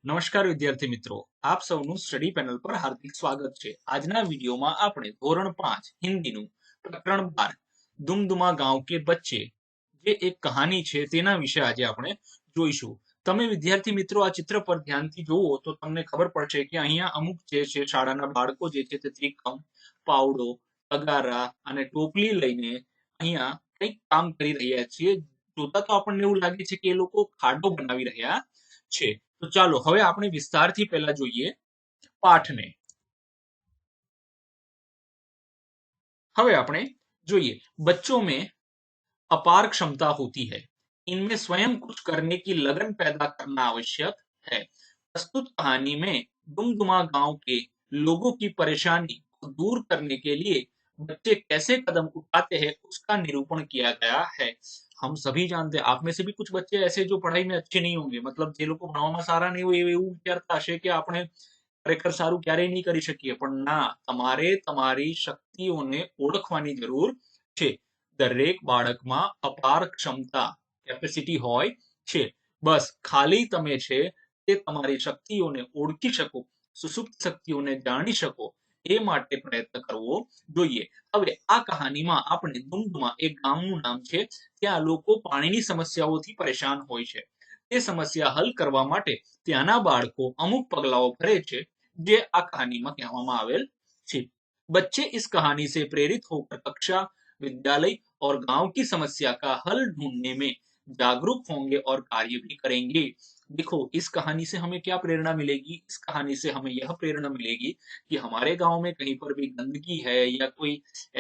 નમસ્કાર વિદ્યાર્થી મિત્રો, આપ સૌનું સ્ટડી પેનલ પર હાર્દિક સ્વાગત છે। આજના વિડીયોમાં આપણે ધોરણ 5 હિન્દીનું પ્રકરણ 12 दुमदुमा गांव के बच्चे જે એક કહાની છે તેના વિશે આજે આપણે જોઈશું। તમે વિદ્યાર્થી મિત્રો આ ચિત્ર પર ધ્યાનથી જુઓ તો તમને ખબર પડશે કે અહીંયા અમુક જે છે શાળાના બાળકો જે છે તે ત્રિકમ, પાવડો, તગારા અને ટોપલી લઈને અહીંયા કંઈક કામ કરી રહ્યા છે। જોતા તો આપણને એવું લાગે છે કે એ લોકો ખાડો બનાવી રહ્યા છે। તો ચાલો હવે આપણે વિસ્તારથી પહેલા જોઈએ પાઠને। હવે આપણે જોઈએ बच्चों में अपार क्षमता होती है, इनमें स्वयं कुछ करने की लगन पैदा करना आवश्यक है। प्रस्तुत कहानी में दुमदुमा गांव के लोगों की परेशानी को दूर करने के लिए बच्चे कैसे कदम उठाते हैं उसका निरूपण किया गया है। हम सभी जानते हैं, आप में से भी कुछ बच्चे ऐसे जो पढ़ाई में अच्छे नहीं होंगे, मतलब જે લોકો ભણવામાં સારા નહીં હોય એવું વિચારતા હશે કે આપણે ખરેખર સારું ક્યારેય નહીં કરી શકીએ, પણ ના, તમારે તમારી શક્તિઓને ઓળખવાની જરૂર છે। દરેક બાળકમાં અપાર ક્ષમતા કેપેસિટી હોય છે, બસ ખાલી તમે છે તે તમારી શક્તિઓને ઓળખી શકો, સુસુપ્ત શક્તિઓને જાણી શકો એ માટે પ્રયત્ન કરવો જોઈએ। હવે આ કહાનીમાં આપણે दुमदुमा એક ગામનું નામ છે, ત્યાં લોકો પાણીની સમસ્યાઓથી પરેશાન હોય છે। તે સમસ્યા હલ કરવા માટે ત્યાંના બાળકો અમુક પગલાઓ ભરે છે જે આ કહાનીમાં કહેવામાં આવેલ છે। बच्चे इस कहानी से प्रेरित होकर कक्षा, विद्यालय और गांव की समस्या का हल ढूंढने में जागरूक होंगे और कार्य भी करेंगे। देखो, इस कहानी से हमें क्या प्रेरणा मिलेगी? इस कहानी से हमें यह प्रेरणा मिलेगी कि हमारे गांव में कहीं पर भी गंदगी है या कोई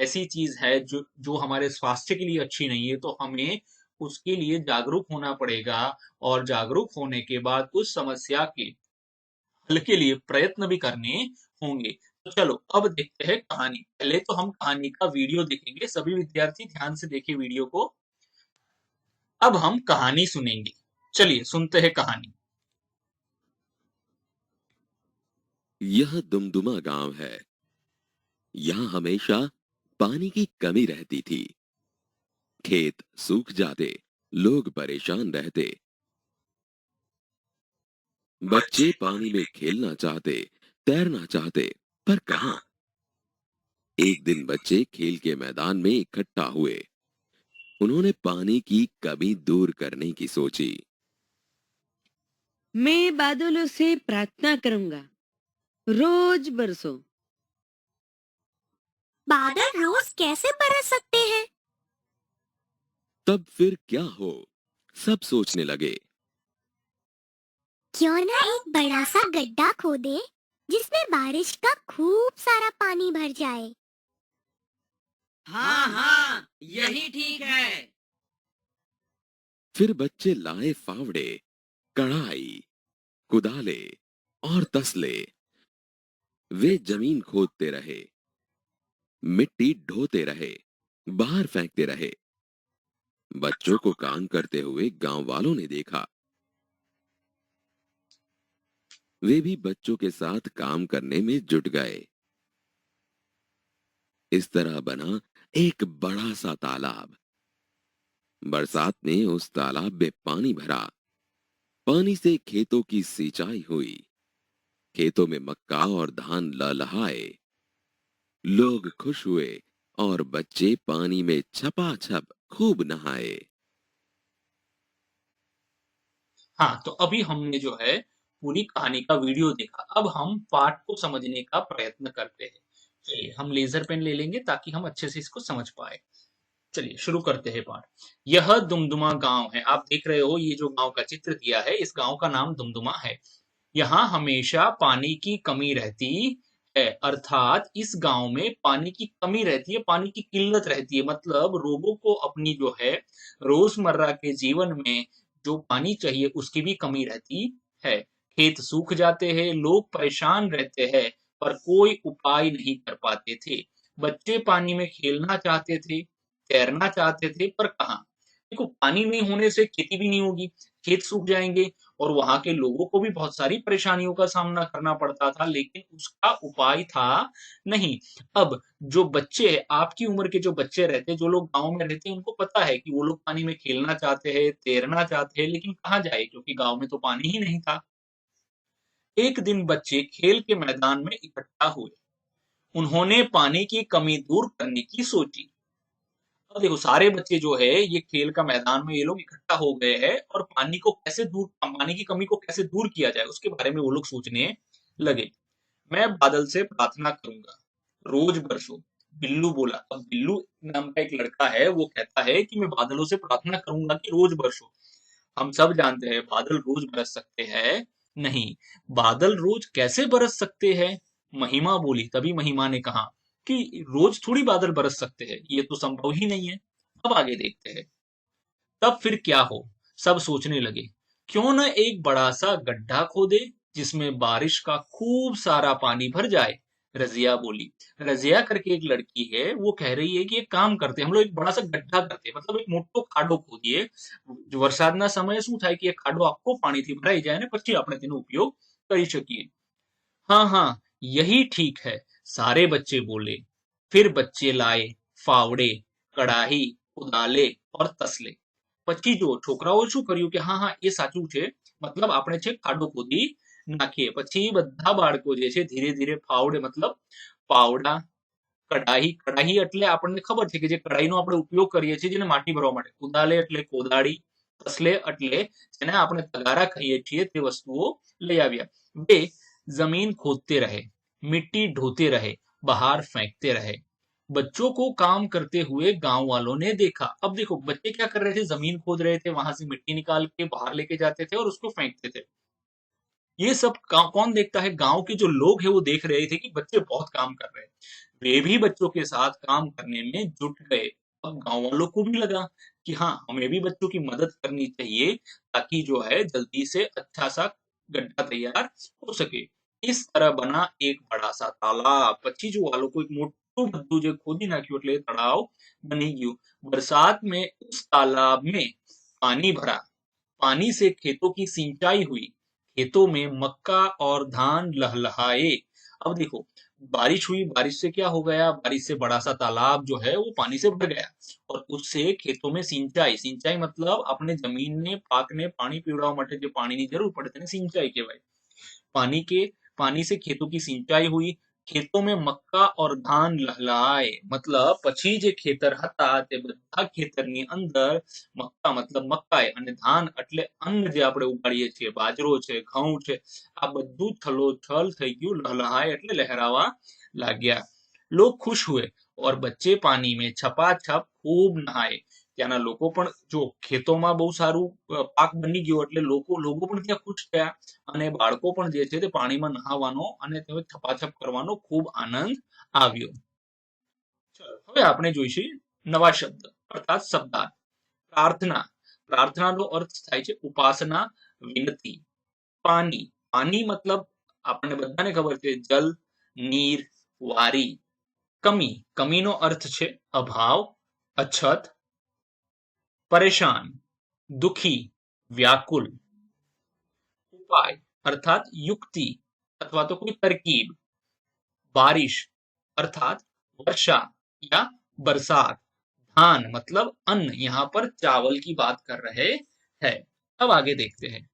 ऐसी चीज है जो जो हमारे स्वास्थ्य के लिए अच्छी नहीं है, तो हमें उसके लिए जागरूक होना पड़ेगा और जागरूक होने के बाद उस समस्या के हल के लिए प्रयत्न भी करने होंगे। तो चलो अब देखते हैं कहानी। पहले तो हम कहानी का वीडियो देखेंगे, सभी विद्यार्थी ध्यान से देखिए वीडियो को। अब हम कहानी सुनेंगे, चलिए सुनते हैं कहानी। यह दुमदुमा गांव है। यहां हमेशा पानी की कमी रहती थी। खेत सूख जाते, लोग परेशान रहते। बच्चे पानी में खेलना चाहते, तैरना चाहते, पर कहां? एक दिन बच्चे खेल के मैदान में इकट्ठा हुए। उन्होंने पानी की कमी दूर करने की सोची। मैं बादलों से प्रार्थना करूंगा, रोज बरसो। बादल रोज कैसे बरस सकते हैं? तब फिर क्या हो? सब सोचने लगे। क्यों ना एक बड़ा सा गड्ढा खोदे जिसमें बारिश का खूब सारा पानी भर जाए। हाँ हाँ, यही ठीक है। फिर बच्चे लाए फावड़े, कढ़ाई, कुदाले और तसले। वे जमीन खोदते रहे, मिट्टी ढोते रहे, बाहर फेंकते रहे। बच्चों को काम करते हुए गांव वालों ने देखा। वे भी बच्चों के साथ काम करने में जुट गए। इस तरह बना एक बड़ा सा तालाब। बरसात में उस तालाब में पानी भरा। पानी से खेतों की सिंचाई हुई। खेतों में मक्का और धान लहलहाए। लोग खुश हुए और बच्चे पानी में छपाछप खूब नहाए। हाँ, तो अभी हमने जो है पूरी कहानी का वीडियो देखा। अब हम पाठ को समझने का प्रयत्न करते हैं। चलिए हम लेजर पेन ले लेंगे ताकि हम अच्छे से इसको समझ पाए। चलिए शुरू करते हैं पाठ। यह दुमदुमा गांव है। आप देख रहे हो ये जो गांव का चित्र दिया है, इस गांव का नाम दुमदुमा है। यहाँ हमेशा पानी की कमी रहती है, अर्थात इस गांव में पानी की कमी रहती है, पानी की किल्लत रहती है। मतलब लोगों को अपनी जो है रोजमर्रा के जीवन में जो पानी चाहिए उसकी भी कमी रहती है। खेत सूख जाते हैं, लोग परेशान रहते हैं, पर कोई उपाय नहीं कर पाते थे। बच्चे पानी में खेलना चाहते थे, तैरना चाहते थे, पर कहाँ? देखो, पानी नहीं होने से खेती भी नहीं होगी, खेत सूख जाएंगे और वहां के लोगों को भी बहुत सारी परेशानियों का सामना करना पड़ता था, लेकिन उसका उपाय था नहीं। अब जो बच्चे, आपकी उम्र के जो बच्चे रहते हैं, जो लोग गांव में रहते हैं, उनको पता है कि वो लोग पानी में खेलना चाहते हैं, तैरना चाहते हैं, लेकिन कहाँ जाए, क्योंकि गांव में तो पानी ही नहीं था। एक दिन बच्चे खेल के मैदान में इकट्ठा हुए। उन्होंने पानी की कमी दूर करने की सोची। अब देखो सारे बच्चे जो है ये खेल का मैदान में ये लोग इकट्ठा हो गए हैं और पानी की कमी को कैसे दूर किया जाए उसके बारे में वो लोग सोचने लगे। मैं बादल से प्रार्थना करूंगा, रोज बरसो। बिल्लू बोला। अब बिल्लू नाम का एक लड़का है, वो कहता है कि मैं बादलों से प्रार्थना करूंगा कि रोज बरसो। हम सब जानते हैं बादल रोज बरस सकते हैं नहीं। बादल रोज कैसे बरस सकते हैं? महिमा बोली। तभी महिमा ने कहा कि रोज थोड़ी बादल बरस सकते हैं, ये तो संभव ही नहीं है। अब आगे देखते हैं। तब फिर क्या हो? सब सोचने लगे, क्यों न एक बड़ा सा गड्ढा खोदे जिसमें बारिश का खूब सारा पानी भर जाए। रजिया बोली। रजिया करके एक लड़की है, वो कह रही है कि एक काम करते हैं, हम लोग एक बड़ा सा गड्ढा करते हैं, मतलब एक मोटो खाडो खोदिए। जो વરસાદના સમયે શું થાય કે એ ખાડો આખો પાણીથી ભરાઈ જાય ને પછી આપણે તેનો ઉપયોગ કરી શકીએ। हाँ हाँ, यही ठीक है, सारे बच्चे बोले। फिर बच्चे लाए फावड़े, कड़ाही, कुदाले और तसले। પછી જો છોકરાઓ શું કર્યું કે હા હા એ સાચું છે, મતલબ આપણે છે ખાડો ખોદી નાખીએ। પછી બધા બાળકો જે છે ધીરે ધીરે ફાવડે મતલબ પાવડા, કઢાઈ, કઢાઈ એટલે આપણને ખબર છે કે જે કઢાઈનો આપણે ઉપયોગ કરીએ છીએ જેને માટી ભરવા માટે, કુદાલે એટલે કોદાળી, તસલે એટલે જેને આપણે તગારા કહીએ છીએ તે વસ્તુઓ લઈ આવ્યા। वे जमीन खोदते रहे, मिट्टी ढोते रहे, बाहर फेंकते रहे। बच्चों को काम करते हुए गांव वालों ने देखा। अब देखो बच्चे क्या कर रहे थे, जमीन खोद रहे थे, वहां से मिट्टी निकाल के बाहर लेके जाते थे और उसको फेंकते थे। ये सब कौन देखता है? गांव के जो लोग हैं वो देख रहे थे कि बच्चे बहुत काम कर रहे हैं। वे भी बच्चों के साथ काम करने में जुट गए। अब गांव वालों को भी लगा कि हाँ हमें भी बच्चों की मदद करनी चाहिए ताकि जो है जल्दी से अच्छा सा गड्ढा तैयार हो सके। इस तरह बना एक बड़ा सा तालाब। પછી વાલો કોઈક મોટું બધું જે ખોદી નાખ્યું એટલે એ તળાવ બની ગયું। बरसात में उस तालाब में पानी भरा। पानी से खेतों की सिंचाई हुई। खेतों में मक्का और धान लहलहाए। अब देखो बारिश हुई, बारिश से क्या हो गया, बारिश से बड़ा सा तालाब जो है वो पानी से भर गया और उससे खेतों में सिंचाई, सिंचाई मतलब આપણે જમીનને પાકને પાણી પીવડાવવા માટે જે પાણીની જરૂર પડે તેને સિંચાઈ કહેવાય। पानी के पानी से खेतों की सिंचाई हुई। खेतों में मक्का और धान लहलहाए मतलब પછી જે ખેતર હતા તે બધા ખેતરની અંદર મક્કા મતલબ મકાઈ અને ધાન એટલે અન્ન જે આપણે ઉગાડીએ છીએ, બાજરો છે, ઘઉં છે, આ બધું છલોછલ થઈ ગયું। લહલહાए એટલે લહેરાવા लाग्या। लोग खुश हुए और बच्चे पानी में छपाछप खूब नहाए। ત્યાંના લોકો પણ જો ખેતોમાં બહુ સારું પાક બની ગયો એટલે લોકો પણ ત્યાં ખુશ થયા અને બાળકો પણ જે છે તે પાણીમાં નહાવાનો અને તે છપાછપ કરવાનો ખૂબ આનંદ આવ્યો। ચલો હવે આપણે જોઈશું નવા શબ્દ અર્થાત શબ્દાર્થ। પ્રાર્થના, પ્રાર્થનાનો અર્થ થાય છે ઉપાસના, વિનતી। પાણી, પાણી મતલબ આપણને બધાને ખબર છે જલ, નીર, વારી। કમી, કમીનો અર્થ છે અભાવ, અછત। परेशान, दुखी, व्याकुल। उपाय अर्थात युक्ति अथवा तो कोई तरकीब। बारिश अर्थात वर्षा या बरसात। धान मतलब अन्न, यहाँ पर चावल की बात कर रहे हैं। अब आगे देखते हैं।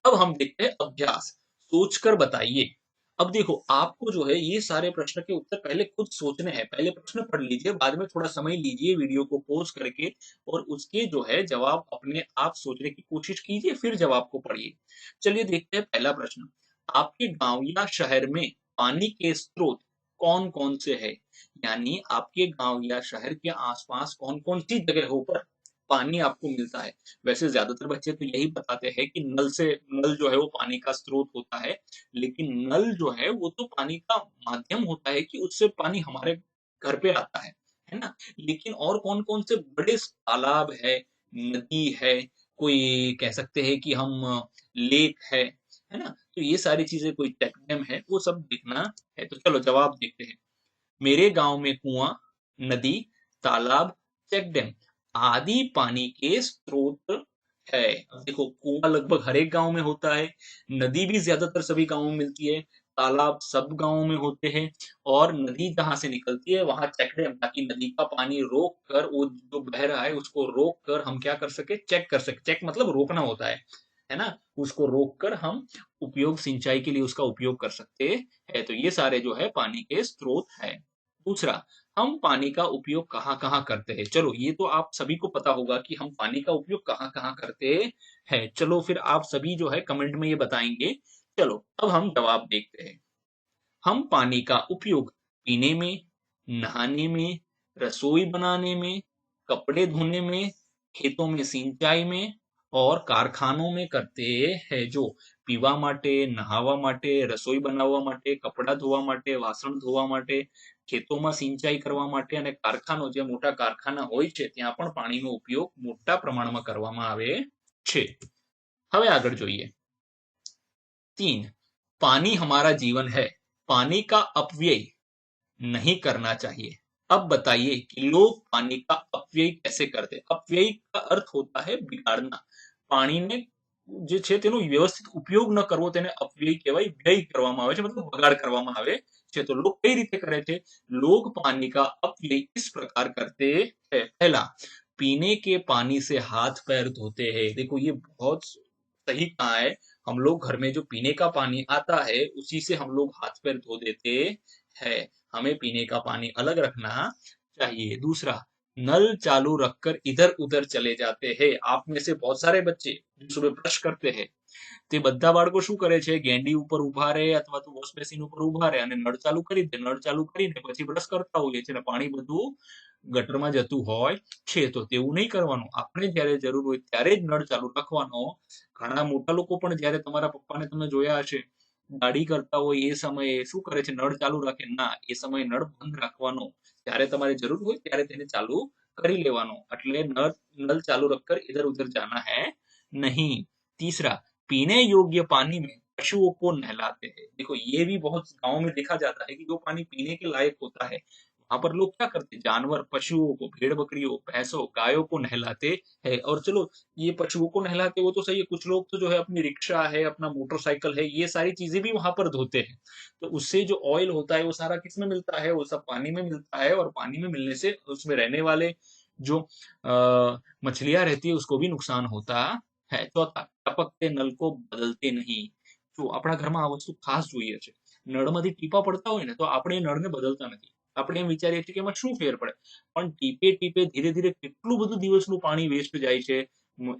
अब हम देखते हैं अभ्यास। सोचकर बताइए। अब देखो आपको जो है ये सारे प्रश्न के उत्तर पहले खुद सोचने हैं। पहले प्रश्न पढ़ लीजिए, बाद में थोड़ा समय लीजिए वीडियो को पॉज करके और उसके जो है जवाब अपने आप सोचने की कोशिश कीजिए, फिर जवाब को पढ़िए। चलिए देखते हैं पहला प्रश्न। आपके गांव या शहर में पानी के स्रोत कौन कौन से है? यानी आपके गांव या शहर के आसपास कौन कौन सी जगहों पर पानी आपको मिलता है। वैसे ज्यादातर बच्चे तो यही बताते हैं कि नल जो है वो पानी का स्रोत होता है, लेकिन नल जो है वो तो पानी का माध्यम होता है कि उससे पानी हमारे घर पे आता है ना। लेकिन और कौन कौन से बड़े तालाब है, नदी है, कोई कह सकते हैं कि हम लेक है ना, तो ये सारी चीजें, कोई चेक डैम है, वो सब देखना है। तो चलो जवाब देखते हैं। मेरे गांव में कुआं, नदी, तालाब, चेक डैम आदि पानी के स्रोत है। अब देखो कुआं लगभग हर एक गांव में होता है, नदी भी ज्यादातर सभी गांवों में मिलती है, तालाब सब गांवों में होते हैं और नदी जहां से निकलती है वहां चेक डैम, ताकि नदी का पानी रोक कर वो जो बह रहा है उसको रोक कर हम क्या कर सके, चेक कर सके। चेक मतलब रोकना होता है है ना, उसको रोककर हम उपयोग सिंचाई के लिए उसका उपयोग कर सकते हैं। तो ये सारे जो है पानी के स्रोत है। दूसरा, हम पानी का उपयोग कहाँ कहाँ करते हैं। चलो ये तो आप सभी को पता होगा कि हम पानी का उपयोग कहाँ कहाँ करते हैं। चलो फिर आप सभी जो है कमेंट में ये बताएंगे। चलो अब हम जवाब देखते हैं। हम पानी का उपयोग पीने में, नहाने में, रसोई बनाने में, कपड़े धोने में, खेतों में सिंचाई में और कारखानों में करते हैं। जो પીવા માટે, નહાવા માટે, રસોઈ બનાવવા માટે, કપડાં ધોવા માટે, વાસણ ધોવા માટે, ખેતોમાં સિંચાઈ કરવા માટે અને કારખાનો જે મોટા કારખાના હોય છે ત્યાં પણ પાણીનો ઉપયોગ મોટા પ્રમાણમાં કરવામાં આવે છે। હવે આગળ જોઈએ। 3, पानी हमारा जीवन है, पानी का अपव्यय नहीं करना चाहिए। अब बताइए कि लोग पानी का अपव्यय कैसे करते हैं। अपव्यय का अर्थ होता है बिगाड़ना। પાણીને જે છે તેનો વ્યવસ્થિત ઉપયોગ ન કરવો તેને અપવ્યય કહેવાય। વ્યય કરવામાં આવે છે मतलब બગાડ કરવામાં આવે છે। तो लोग कई રીતે કરે છે। लोग पानी का अपव्यय इस प्रकार करते हैं। पहला, पीने के पानी से हाथ पैर धोते हैं। देखो ये बहुत सही कहा है। हम लोग घर में जो पीने का पानी आता है उसी से हम लोग हाथ पैर धो देते हैं। हमें पीने का पानी अलग रखना चाहिए। दूसरा, नल चालू रखकर इधर उधर चले जाते हैं। आप में से बहुत सारे बच्चे जो सुबह ब्रश करते हैं તે બધા બાળકો શું કરે છે, ગેંડી ઉપર ઉભા રહે અથવા તો વોશ બેસિન ઉપર ઉભા રહે અને નળ ચાલુ કરી દે। નળ ચાલુ કરીને પછી બ્રશ કરતા હોઈએ છે અને પાણી બધું ગટરમાં જતું હોય છે। તો તેવું નહીં કરવાનું। આપણે જ્યારે જરૂર હોય ત્યારે જ નળ ચાલુ રાખવાનો। ઘણા મોટા લોકો પણ જ્યારે તમારા પપ્પાને તમે જોયા હશે ગાડી કરતા હોય એ સમયે શું કરે છે, નળ ચાલુ રાખે ના, એ સમયે નળ બંધ રાખવાનો। જ્યારે તમારે જરૂર હોય ત્યારે તેને ચાલુ કરી લેવાનો। એટલે नल चालू रखकर इधर उधर जाना है नहीं। तीसरा, पीने योग्य पानी में पशुओं को नहलाते हैं। देखो ये भी बहुत गांव में देखा जाता है कि जो पानी पीने के लायक होता है वहां पर लोग क्या करते हैं, जानवर पशुओं को, भेड़ बकरियों, भैंसों, गायों को नहलाते हैं। और चलो ये पशुओं को नहलाते वो तो सही है, कुछ लोग तो जो है अपनी रिक्शा है, अपना मोटरसाइकिल है, ये सारी चीजें भी वहां पर धोते हैं। तो उससे जो ऑयल होता है वो सारा किसमें मिलता है, वो सब पानी में मिलता है। और पानी में मिलने से उसमें रहने वाले जो मछलियां रहती है उसको भी नुकसान होता है। चौथा, टपकते नल को बदलते नहीं। જો આપણા ઘરમાં આ વસ્તુ ખાસ જોઈએ છે, નળમાંથી ટીપા પડતા હોય ને તો આપણે એ નળને બદલતા નથી। આપણે એમ વિચારીએ છીએ કે એમાં શું ફેર પડે, પણ ટીપે ટીપે ધીરે ધીરે કેટલું બધું દિવસનું પાણી વેસ્ટ જાય છે।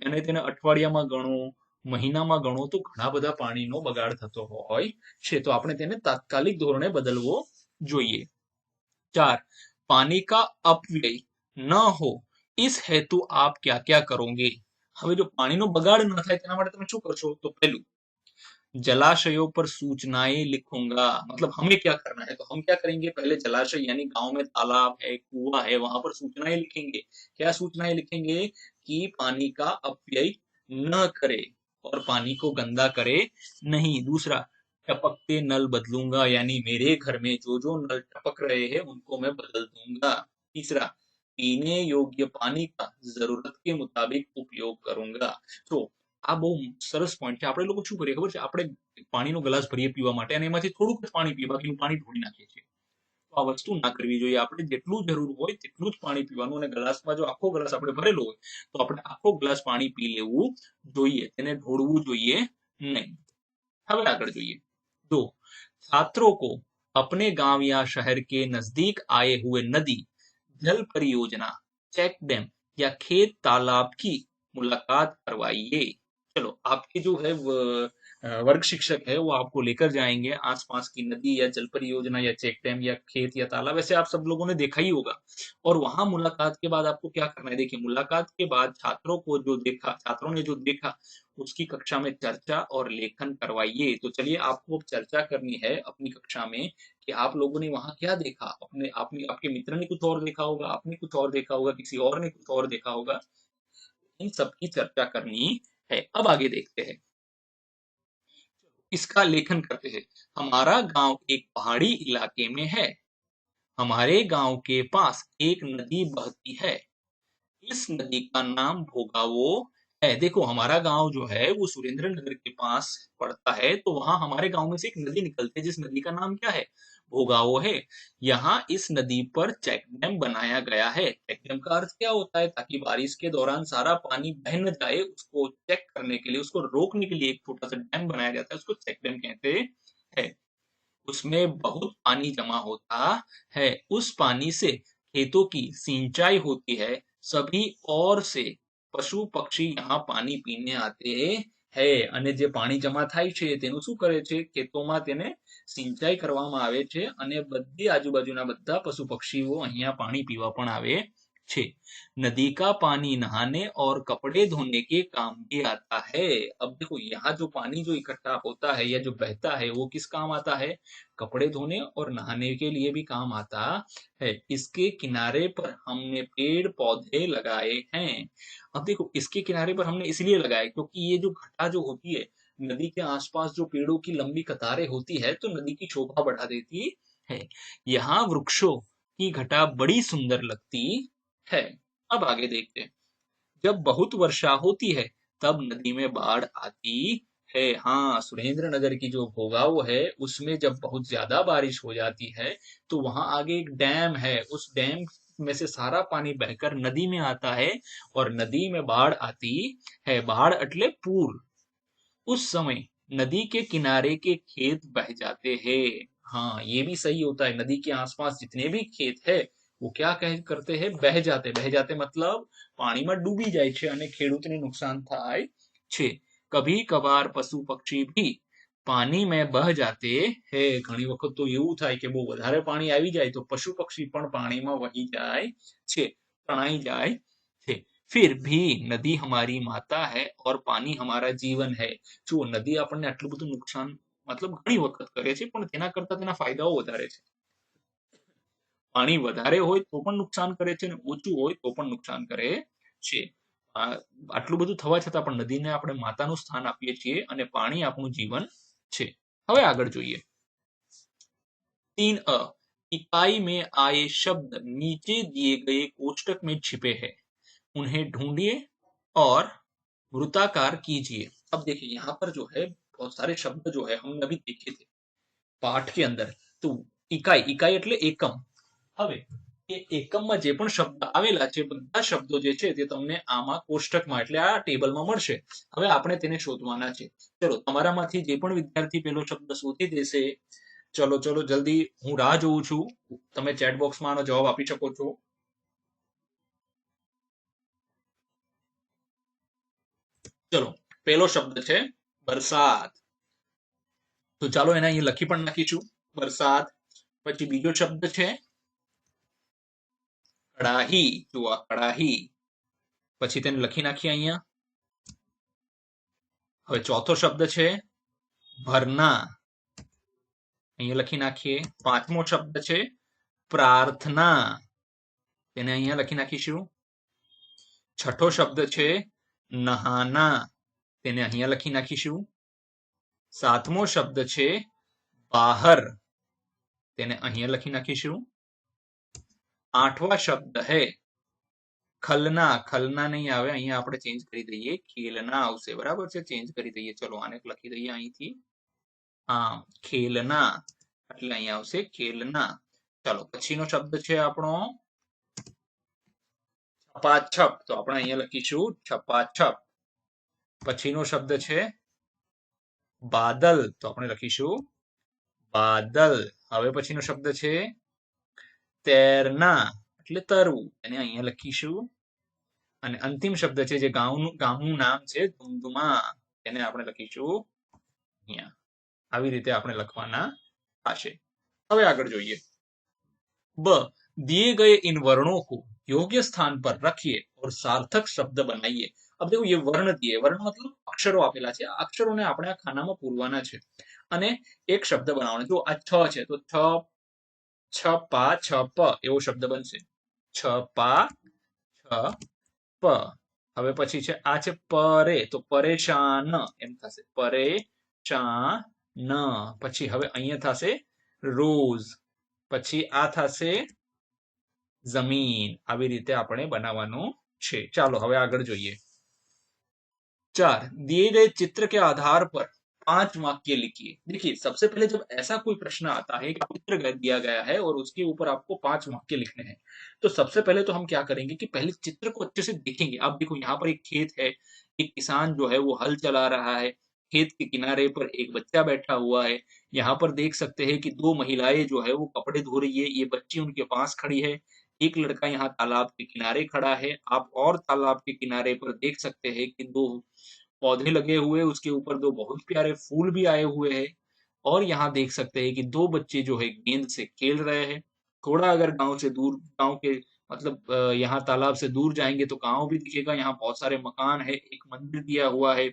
અને તેને અઠવાડિયામાં ગણો, મહિનામાં ગણો તો ઘણા બધા પાણીનો બગાડ થતો હોય છે। તો આપણે તેને તાત્કાલિક ધોરણે બદલવો જોઈએ। 4, पानी का अपव्यय न हो इस हेतु आप क्या क्या करोगे। હવે જો પાણીનો બગાડ ન થાય તેના માટે તમે શું કરશો, તો પહેલું, जलाशयों पर सूचनाएं लिखूंगा। मतलब हमें क्या करना है, तो हम क्या करेंगे, पहले जलाशय यानी गांव में तालाब है, कुआं है, वहां पर सूचनाएं लिखेंगे। क्या सूचनाएं लिखेंगे कि पानी का अपव्यय न करे और पानी को गंदा करे नहीं। दूसरा, टपकते नल बदलूंगा, यानी मेरे घर में जो जो नल टपक रहे हैं उनको मैं बदल दूंगा। तीसरा, पीने योग्य पानी का जरूरत के मुताबिक उपयोग करूंगा। तो આ બહુ સરસ પોઈન્ટ છે। આપણે લોકો શું કરીએ ખબર છે, આપણે પાણીનો ગ્લાસ ભરીએ પીવા માટે અને એમાંથી થોડુંક જ પાણી પીએ, બાકીનું પાણી ઢોળી નાખીએ છીએ। તો આ વસ્તુ ના કરવી જોઈએ। આપણે જેટલું જરૂર હોય તેટલું જ પાણી પીવાનું અને ગ્લાસમાં જો આખો ગ્લાસ આપણે ભરેલો હોય તો આપણે આખો ગ્લાસ પાણી પી લેવું જોઈએ, તેને ઢોળવું જોઈએ નહીં। હવે આગળ જોઈએ। 2, छात्रों को अपने गांव या शहर के नजदीक आए हुए नदी, जल परियोजना, चेक डैम या खेत तालाब की मुलाकात करवाइए। चलो आपके जो है वर्ग शिक्षक है वो आपको लेकर जाएंगे आसपास की नदी या जल परियोजना या चेक डैम या खेत या तालाब, वैसे आप सब लोगों ने देखा ही होगा। और वहां मुलाकात के बाद आपको क्या करना है, देखिए मुलाकात के बाद छात्रों ने जो देखा उसकी कक्षा में चर्चा और लेखन करवाइए। तो चलिए आपको अब चर्चा करनी है अपनी कक्षा में कि आप लोगों ने वहां क्या देखा। आपके मित्र ने कुछ और देखा होगा, आपने कुछ और देखा होगा, किसी और ने कुछ और देखा होगा। इन सबकी चर्चा करनी है। अब आगे देखते हैं, इसका लेखन करते हैं। हमारा गांव एक पहाड़ी इलाके में है। हमारे गांव के पास एक नदी बहती है। इस नदी का नाम भोगावो है। देखो हमारा गांव जो है वो सुरेंद्र नगर के पास पड़ता है, तो वहां हमारे गांव में से एक नदी निकलती है जिस नदी का नाम क्या है, भोगावो है। यहाँ इस नदी पर चेक डैम बनाया गया है। चेक डैम का अर्थ क्या होता है? ताकि बारिश के दौरान सारा पानी बह न जाए, उसको चेक करने के लिए, उसको रोकने के लिए एक छोटा सा डैम बनाया जाता है, उसको चेक डैम कहते हैं। उसमें बहुत पानी जमा होता है। उस पानी से खेतों की सिंचाई होती है। सभी ओर से પશુ પક્ષી यहाँ પાણી પીને આતે હે। અને જે પાણી જમા થાય છે તેનું શું કરે છે? ખેતોમાં તેને સિંચાઈ કરવામાં આવે છે અને બધી આજુબાજુના બધા પશુ પક્ષીઓ અહીંયા પાણી પીવા પણ આવે छे। नदी का पानी नहाने और कपड़े धोने के काम भी आता है। अब देखो यहाँ जो पानी जो इकट्ठा होता है या जो बहता है वो किस काम आता है? कपड़े धोने और नहाने के लिए भी काम आता है। इसके किनारे पर हमने पेड़ पौधे लगाए हैं। अब देखो इसके किनारे पर हमने इसलिए लगाए क्योंकि ये जो घटा जो होती है, नदी के आसपास जो पेड़ों की लंबी कतारें होती है तो नदी की शोभा बढ़ा देती है। यहाँ वृक्षों की घटा बड़ी सुंदर लगती है। अब आगे देखते हैं। जब बहुत वर्षा होती है तब नदी में बाढ़ आती है। हाँ, सुरेंद्र नगर की जो भोगाव है उसमें जब बहुत ज्यादा बारिश हो जाती है तो वहां आगे एक डैम है। उस डैम में से सारा पानी बहकर नदी में आता है और नदी में बाढ़ आती है। बाढ़ એટલે पूर। उस समय नदी के किनारे के खेत बह जाते हैं। हाँ, ये भी सही होता है। नदी के आसपास जितने भी खेत है वो क्या कह करते हैं? बह जाते। बह जाते मतलब પાણીમાં ડૂબી જાય છે અને ખેડૂતને નુકસાન થાય છે। કભી કભાર પશુ પક્ષી भी પાણી में बह जाते हैं। ઘણી વખત તો એવું થાય કે બહુ વધારે પાણી આવી જાય તો પશુ પક્ષી પણ પાણીમાં વહી જાય છે, તણાઈ જાય છે। फिर भी नदी हमारी माता है और पानी हमारा जीवन है। જો નદી આપણને આટલું બધું નુકસાન મતલબ ઘણી વખત કરે છે પણ તેના કરતા તેના ફાયદાઓ વધારે છે। પાણી વધારે હોય તો પણ નુકસાન કરે છે અને ઓછું હોય તો પણ નુકસાન કરે છે। આટલું બધું થવા છતાં પણ નદીને આપણે માતાનું સ્થાન આપીએ છીએ અને પાણી આપણું જીવન છે। હવે આગળ જોઈએ। 3 इकाई में आए शब्द नीचे दिए गए कोष्टक में छिपे हैं। उन्हें ढूंढिए और वृत्ताकार कीजिए। अब देखिए यहाँ पर जो है बहुत सारे शब्द जो है हमने अभी देखे थे पाठ के अंदर। तो इकाई, इकाई એટલે એકમ। હવે એ એકમમાં જે પણ શબ્દ આવેલા છે બધા શબ્દો જે છે તે તમને આમાં કોષ્ટકમાં એટલે આ ટેબલમાં મળશે। હવે આપણે તેને શોધવાના છે। ચલો તમારામાંથી જે પણ વિદ્યાર્થી પેલો શબ્દ શોધી દેશે, ચલો ચલો જલ્દી, હું રાહ જોઉં છું। તમે ચેટ બોક્સમાં આનો જવાબ આપી શકો છો। ચલો પહેલો શબ્દ છે વરસાદ। તો ચાલો એને અહીં લખી પણ નાખીશું વરસાદ। પછી બીજો શબ્દ છે કડાહી। જો આ કડાહી, પછી તેને લખી નાખીએ અહીંયા। હવે ચોથો શબ્દ છે ભરના, અહીંયા લખી નાખીએ। પાંચમો શબ્દ છે પ્રાર્થના, તેને અહીંયા લખી નાખીશું। છઠ્ઠો શબ્દ છે નહાના, તેને અહીંયા લખી નાખીશું। સાતમો શબ્દ છે બહાર, તેને અહીંયા લખી નાખીશું। આઠવા શબ્દ है खलना। खलना नहीं आवे, અહીંયા આપણે ચેન્જ કરી દઈએ, ખેલના આવશે, બરાબર છે, ચેન્જ કરી દઈએ। ચલો આને લખી દઈએ અહીંથી, હા ખેલના એટલે અહીંયા આવશે ખેલના। ચાલો પછીનો શબ્દ છે આપણો છપાછપ, તો આપણે અહીંયા લખીશું છપાછપ। પછીનો શબ્દ છે બાદલ, તો આપણે લખીશું બાદલ। હવે પછીનો શબ્દ છે તૈરના એટલે તરવું, એને અહીંયા લખીશું। અને અંતિમ શબ્દ છે જે ગામનું નામ છે ધુમધુમા, તેને આપણે લખીશું અહીંયા। આવી રીતે આપણે લખવાના થશે। હવે આગળ જોઈએ। ब दिए गए इन वर्णों को योग्य स्थान पर रखिए और सार्थक शब्द बनाइए। अब देखो ये वर्ण दिए, वर्ण मतलब अक्षरो આપેલા છે, આ અક્ષરોને આપણે આ ખાનામાં પૂરવાના છે અને એક શબ્દ બનાવવાનો। જો આ છ છે તો છ છપા છપ એવો શબ્દ બનશે, છપા છપ। હવે પછી છે આ છે પરે, તો પરેશાન એમ થશે, પરેશાન। પછી હવે અહીંયા થશે રોજ, પછી આ થશે જમીન। આવી રીતે આપણે બનાવવાનું છે। ચાલો હવે આગળ જોઈએ। 4 दिए गए चित्र के आधार पर 5 वाक्य लिखिए। देखिए, सबसे पहले जब ऐसा कोई प्रश्न आता है कि चित्र दिया गया है और उसके ऊपर आपको 5 वाक्य लिखने हैं, तो सबसे पहले तो हम क्या करेंगे कि पहले चित्र को अच्छे से देखेंगे। आप देखो, यहाँ पर एक खेत है, एक किसान जो है वो हल चला रहा है, खेत के किनारे पर एक बच्चा बैठा हुआ है। यहाँ पर देख सकते हैं कि 2 महिलाएं जो है वो कपड़े धो रही है, ये बच्ची उनके पास खड़ी है। एक लड़का यहाँ तालाब के किनारे खड़ा है। आप और तालाब के किनारे पर देख सकते हैं कि 2 पौधे लगे हुए, उसके ऊपर 2 बहुत प्यारे फूल भी आए हुए हैं। और यहाँ देख सकते हैं कि 2 बच्चे जो है गेंद से खेल रहे हैं। थोड़ा अगर गांव से दूर, गांव के मतलब यहाँ तालाब से दूर जाएंगे तो गांव भी दिखेगा। यहाँ बहुत सारे मकान है, एक मंदिर दिया हुआ है,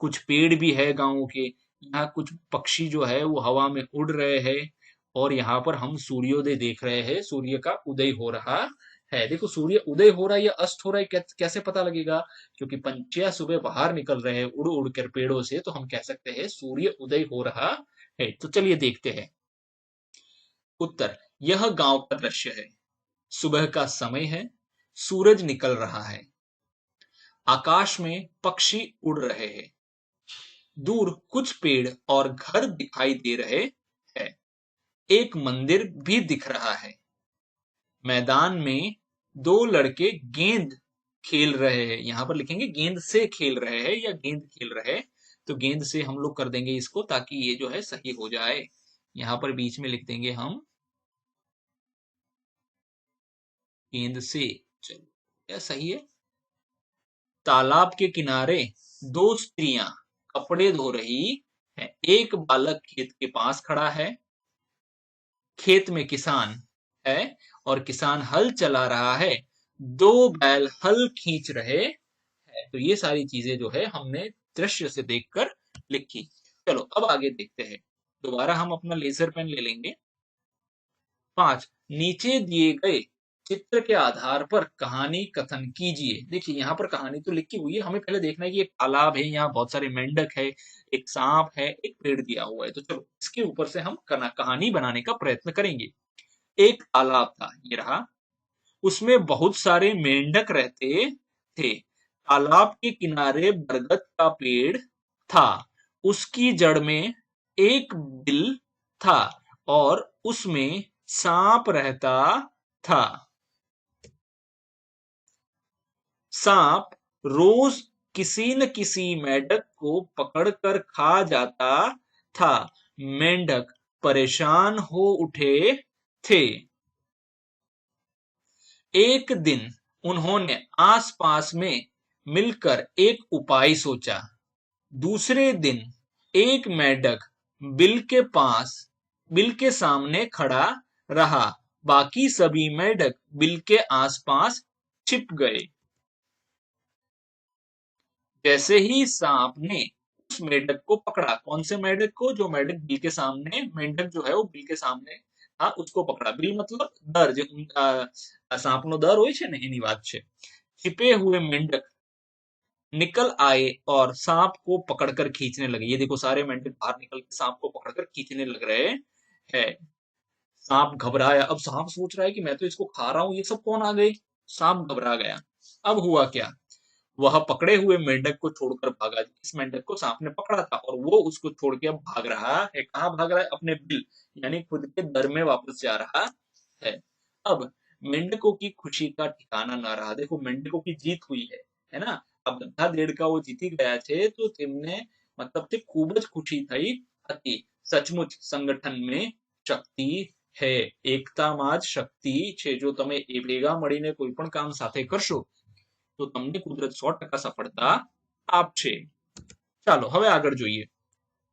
कुछ पेड़ भी है गाँव के। यहाँ कुछ पक्षी जो है वो हवा में उड़ रहे हैं। और यहाँ पर हम सूर्योदय देख रहे हैं, सूर्य का उदय हो रहा है। देखो, सूर्य उदय हो रहा है या अस्त हो रहा है, कैसे पता लगेगा? क्योंकि पंछियां सुबह बाहर निकल रहे हैं उड़ उड़ कर पेड़ों से, तो हम कह सकते हैं सूर्य उदय हो रहा है। तो चलिए देखते हैं। उत्तर, यह गांव का दृश्य है। सुबह का समय है, सूरज निकल रहा है, आकाश में पक्षी उड़ रहे हैं, दूर कुछ पेड़ और घर दिखाई दे रहे हैं, एक मंदिर भी दिख रहा है। मैदान में 2 लड़के गेंद खेल रहे हैं। यहाँ पर लिखेंगे गेंद से खेल रहे हैं या गेंद खेल रहे हैं, तो गेंद से हम लोग कर देंगे इसको, ताकि ये जो है सही हो जाए। यहाँ पर बीच में लिख देंगे हम गेंद से। चलो, क्या सही है? तालाब के किनारे 2 स्त्रियां कपड़े धो रही हैं, एक बालक खेत के पास खड़ा है। खेत में किसान है और किसान हल चला रहा है, 2 बैल हल खींच रहे हैं। तो ये सारी चीजें जो है हमने दृश्य से देखकर लिखी। चलो अब आगे देखते हैं। दोबारा हम अपना लेजर पेन ले लेंगे। 5, नीचे दिए गए चित्र के आधार पर कहानी कथन कीजिए। देखिए, यहाँ पर कहानी तो लिखी हुई है, हमें पहले देखना है कि एक तालाब है, यहाँ बहुत सारे मेंढक है, एक सांप है, एक पेड़ दिया हुआ है। तो चलो इसके ऊपर से हम कहानी बनाने का प्रयत्न करेंगे। एक तालाब था, ये रहा, उसमें बहुत सारे मेंढक रहते थे। तालाब के किनारे बरगद का पेड़ था, उसकी जड़ में एक बिल था और उसमें सांप रहता था। सांप रोज किसी न किसी मेंढक को पकड़कर खा जाता था। मेंढक परेशान हो उठे थे। एक दिन उन्होंने आसपास में मिलकर एक उपाय सोचा। दूसरे दिन एक मेंढक बिल के पास, बिल के सामने खड़ा रहा। बाकी सभी मेंढक बिल के आसपास छिप गए। जैसे ही सांप ने उस मेंढक को पकड़ा, कौन से मेंढक को? जो मेंढक बिल के सामने, मेंढक जो है वो बिल के सामने था, उसको पकड़ा। बिल मतलब डर, सांपनो डर હોય છે ને, એની વાત છે। छिपे हुए मेंढक निकल आए और सांप को पकड़कर खींचने लगे। ये देखो, सारे मेंढक बाहर निकल के सांप को पकड़कर खींचने लग रहे हैं। सांप घबराया। अब सांप सोच रहा है कि मैं तो इसको खा रहा हूं, ये सब कौन आ गए? सांप घबरा गया। अब हुआ क्या? वह पकड़े हुए मेंढक को छोड़कर भागा। इस मेंढक को सांप ने पकड़ा था और वो उसको छोड़ के अब भाग रहा है। कहाँ भाग रहा है? अपने बिल यानी खुद के दर में वापस जा रहा है। अब मेंढकों की खुशी का ठिकाना ना रहा। देखो, मेंढकों की जीत हुई है ना? अब બધા દેડકાઓ જીતી ગયા છે, તો તેમને मतलब તે ખૂબ જ ખુશી થઈ હતી। સચમુચ સંગઠન में શક્તિ है, એકતામાં જ શક્તિ છે। જો તમે એ ભેગા મળીને કોઈ પણ કામ સાથે કરશો તો તમને કુદરત 100% સફળતા આપશે। ચાલો હવે આગળ જોઈએ।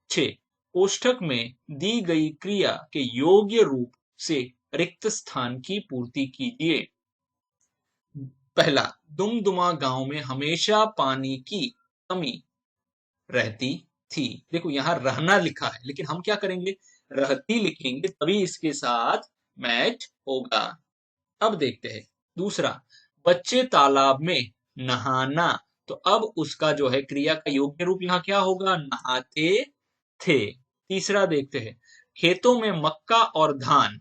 6, कोष्ठक में दी गई क्रिया के योग्य रूप से रिक्त स्थान की पूर्ति कीजिए। पहला, दुमदुमा गांव में हमेशा पानी की कमी रहती थी। देखो, यहां रहना लिखा है, लेकिन हम क्या करेंगे? रहती लिखेंगे, तभी इसके साथ मैच होगा। अब देखते हैं। दूसरा, बच्चे तालाब में नहाना, तो अब उसका जो है क्रिया का योग्य रूप यहाँ क्या होगा? नहाते थे। तीसरा देखते हैं। खेतों में मक्का और धान,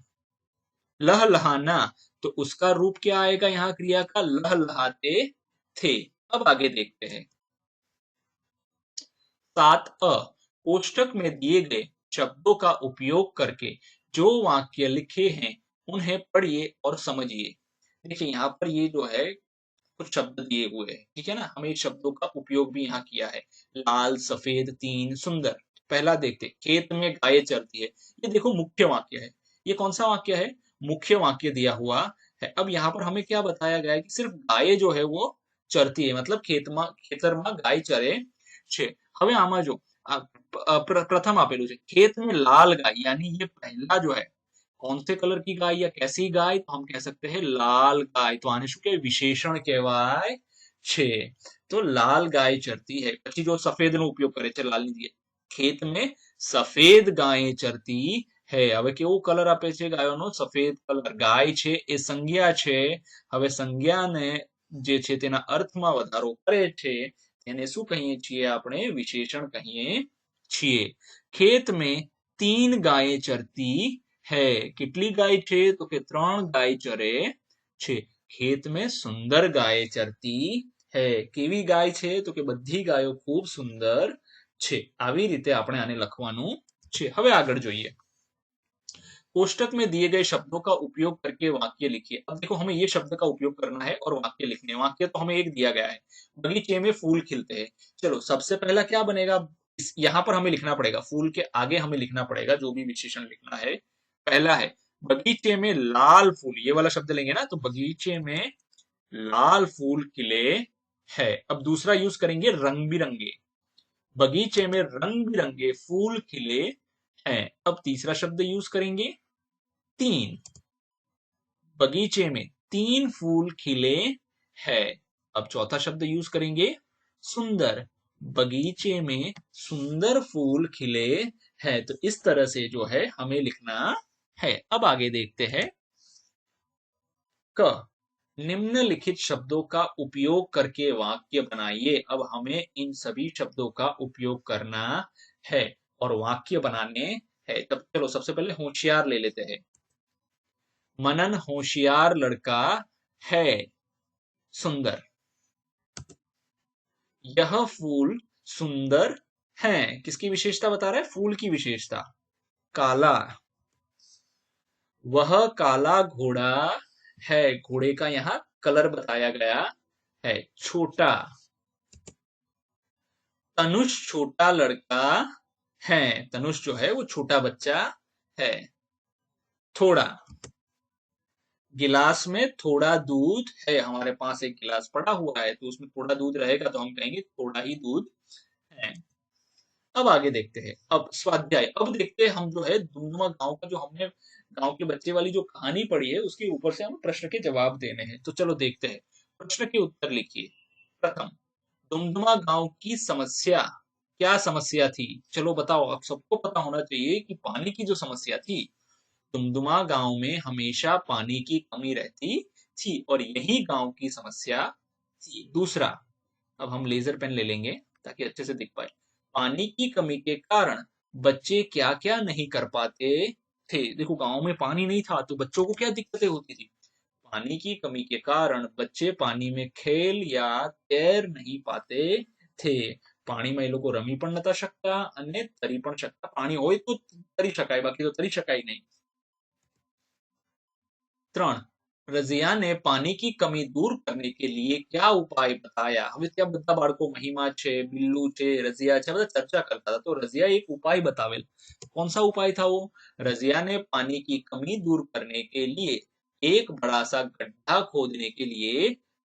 लहलहाना, तो उसका रूप क्या आएगा यहाँ क्रिया का? लहलहाते थे। अब आगे देखते हैं। 7 अ, कोष्ठक में दिए गए शब्दों का उपयोग करके जो वाक्य लिखे हैं उन्हें पढ़िए और समझिए। देखिए यहाँ पर ये जो है कुछ शब्द दिए हुए हैं, ठीक है ना। हमें शब्दों का उपयोग भी यहाँ किया है। लाल, सफेद, तीन, सुंदर। पहला देखते, खेत में गायें चरती है। ये देखो मुख्य वाक्य है। ये कौन सा वाक्य है? मुख्य वाक्य दिया हुआ है। अब यहाँ पर हमें क्या बताया गया है कि सिर्फ गायें जो है वो चरती है, मतलब खेतर में गाय चरे छे। હવે આમાં જો પ્રથમ આપેલું છે खेत में लाल गाय, यानी ये पहला जो है कौन से कलर की गाय या कैसी गाय, तो हम कह सकते हैं लाल गाय। तो आने શું કહેવાય? વિશેષણ કહેવાય છે। તો લાલ ગાય ચરતી है। પછી જો સફેદ નો ઉપયોગ કરે છે લાલની જગ્યાએ, ખેત में સફેદ ગાય ચરતી है। હવે કેવો કલર આપે છે ગાયોનો? સફેદ કલર। ગાય છે એ સંજ્ઞા છે। હવે સંજ્ઞાને જે છે તેના અર્થમાં વધારો કરે છે તેને શું કહીએ છીએ આપણે? વિશેષણ કહીએ છીએ। ખેત में तीन गायें चरती है। कितनी गाय छे? तो के 3 गाय चरे छे। खेत में सुंदर गाय चरती है। केवी गाय छे? तो के बधी गायो खूब सुंदर छे। આવી રીતે આપણે આને લખવાનું છે। હવે આગળ જોઈએ। कोष्टक में दिए गए शब्दों का उपयोग करके वाक्य लिखिए। अब देखो हमें ये शब्द का उपयोग करना है और वाक्य लिखने। वाक्य तो हमें एक दिया गया है, बगीचे में फूल खिलते हैं। चलो सबसे पहला क्या बनेगा? यहाँ पर हमें लिखना पड़ेगा, फूल के आगे हमें लिखना पड़ेगा जो भी विशेषण लिखना है। पहला है बगीचे में लाल फूल, ये वाला शब्द लेंगे ना, तो बगीचे में लाल फूल खिले है। अब दूसरा यूज करेंगे रंग बिरंगे। बगीचे में रंग बिरंगे फूल खिले हैं। अब तीसरा शब्द यूज करेंगे तीन। बगीचे में 3 फूल खिले हैं। अब चौथा शब्द यूज करेंगे सुंदर। बगीचे में सुंदर फूल खिले हैं। तो इस तरह से जो है हमें लिखना है। अब आगे देखते हैं। क, निम्नलिखित शब्दों का उपयोग करके वाक्य बनाइए। अब हमें इन सभी शब्दों का उपयोग करना है और वाक्य बनाने हैं। तब चलो सबसे पहले होशियार ले लेते हैं। मनन होशियार लड़का है। सुंदर। यह फूल सुंदर हैं। किसकी विशेषता बता रहा है? फूल की विशेषता। काला। वह काला घोड़ा है। घोड़े का यहाँ कलर बताया गया है। छोटा। तनुष छोटा लड़का है। तनुष जो है वो छोटा बच्चा है। थोड़ा। गिलास में थोड़ा दूध है। हमारे पास एक गिलास पड़ा हुआ है तो उसमें थोड़ा दूध रहेगा तो हम कहेंगे थोड़ा ही दूध है। अब आगे देखते हैं। अब स्वाध्याय। अब देखते हैं हम जो है दुमदुमा गांव का, जो हमने गांव के बच्चे वाली जो कहानी पढ़ी है उसके ऊपर से हमें प्रश्न के जवाब देने हैं। तो चलो देखते हैं। प्रश्न के उत्तर लिखिए। प्रथम, दुमदुमा गांव की समस्या, क्या समस्या थी? चलो बताओ। अब सबको पता होना चाहिए कि पानी की जो समस्या थी, दुमदुमा गांव में हमेशा पानी की कमी रहती थी और यही गांव की समस्या थी। दूसरा, अब हम लेजर पेन ले लेंगे ताकि अच्छे से दिख पाए। पानी की कमी के कारण बच्चे क्या क्या नहीं कर पाते थे। देखो गांव में पानी नहीं था तो बच्चों को क्या दिक्कतें होती थी? पानी की कमी के कारण बच्चे पानी में खेल या तैर नहीं पाते थे। પાણી માં એ લોકો રમી પણ નતા શકતા અને તરી પણ શકતા। પાણી હોય તો તરી શકાય, બાકી તો તરી શકાય નહીં। 3, रजिया ने पानी की कमी दूर करने के लिए क्या उपाय बताया। હવે ત્યાં બધા બાળકો મહિમા છે, બિલ્લુ છે, રઝિયા છે, બધા ચર્ચા કરતા હતા। તો રઝિયા એક ઉપાય बतावेल। कौन सा उपाय था वो? रजिया ने पानी की कमी दूर करने के लिए एक बड़ा सा गड्ढा खोदने के लिए,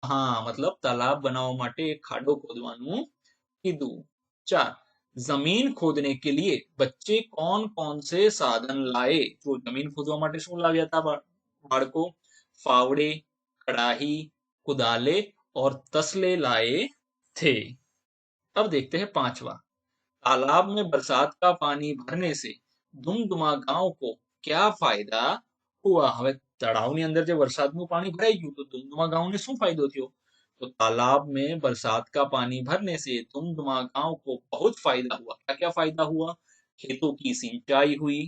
हाँ मतलब तालाब बनाववा માટે એક ખાડો ખોદવાનું કીધું। 4, जमीन खोदने के लिए बच्चे कौन कौन से साधन लाए। जो जमीन खोदवा માટે શું લાવ્યા હતા बाળકો? फावड़े, कड़ाही, कुदाले और तसले लाए थे। अब देखते हैं पांचवा। तालाब में बरसात का पानी भरने से दुमदुमा गांव को क्या फायदा हुआ। હવે તળાવની અંદર જે વરસાદનું પાણી ભરાઈ ગયું તો दुमदुमा ગાંવને શું ફાયદો થયો? तो तालाब में बरसात का पानी भरने से दुमदुमा गांव को बहुत फायदा हुआ। क्या क्या फायदा हुआ? खेतों की सिंचाई हुई,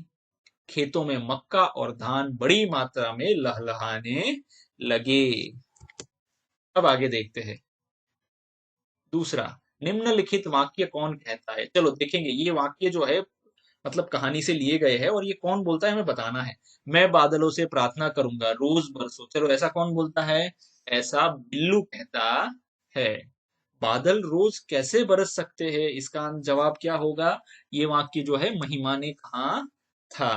खेतों में मक्का और धान बड़ी मात्रा में लहलहाने लगे। अब आगे देखते हैं। दूसरा, निम्नलिखित वाक्य कौन कहता है? चलो देखेंगे ये वाक्य जो है मतलब कहानी से लिए गए हैं और ये कौन बोलता है हमें बताना है। मैं बादलों से प्रार्थना करूंगा रोज बरसो, चलो ऐसा कौन बोलता है? ऐसा बिल्लू कहता है। बादल रोज कैसे बरस सकते हैं, इसका जवाब क्या होगा? ये वाक्य जो है महिमा ने कहा था।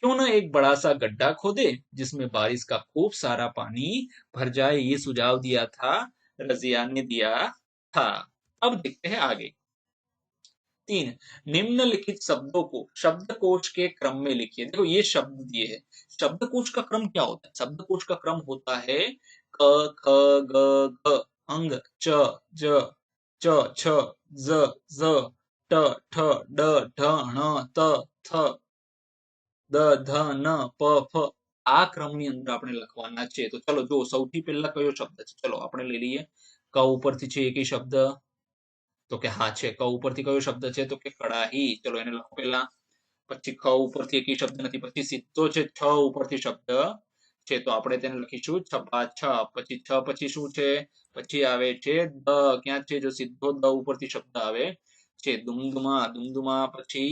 क्यों ना एक बड़ा सा गड्ढा खोदे जिसमें बारिश का खूब सारा पानी भर जाए, ये सुझाव दिया था, रजिया ने दिया था। अब देखते हैं आगे। 3, निम्नलिखित शब्दों को शब्दकोश के क्रम में लिखिए। देखो ये शब्द दिए हैं, शब्दकोश का क्रम क्या होता है? शब्दकोश का क्रम होता है क ख ग घ अंग च ज च छ ज ज ट ठ ड ढ ण त थ દ ધ ન પ ફ આ ક્રમની અંદર આપણે લખવાના છે। તો ચલો જો સૌથી પહેલા કયો શબ્દ છે, ચલો આપણે લઈ લઈએ। ક ઉપરથી છે એક શબ્દ, તો કે હા છે। ક ઉપરથી કયો શબ્દ છે? તો કે કડાહી, ચલો એને લખો પહેલા। પછી ખ ઉપરથી એક શબ્દ નથી, પછી સીધો છે છ ઉપરથી શબ્દ છે, તો આપણે તેને લખીશું છપાછપ। પછી છ પછી શું છે? પછી આવે છે દ, ક્યાં છે? જો સીધો દ ઉપરથી શબ્દ આવે છે દુમદુમા, દુમદુમા પછી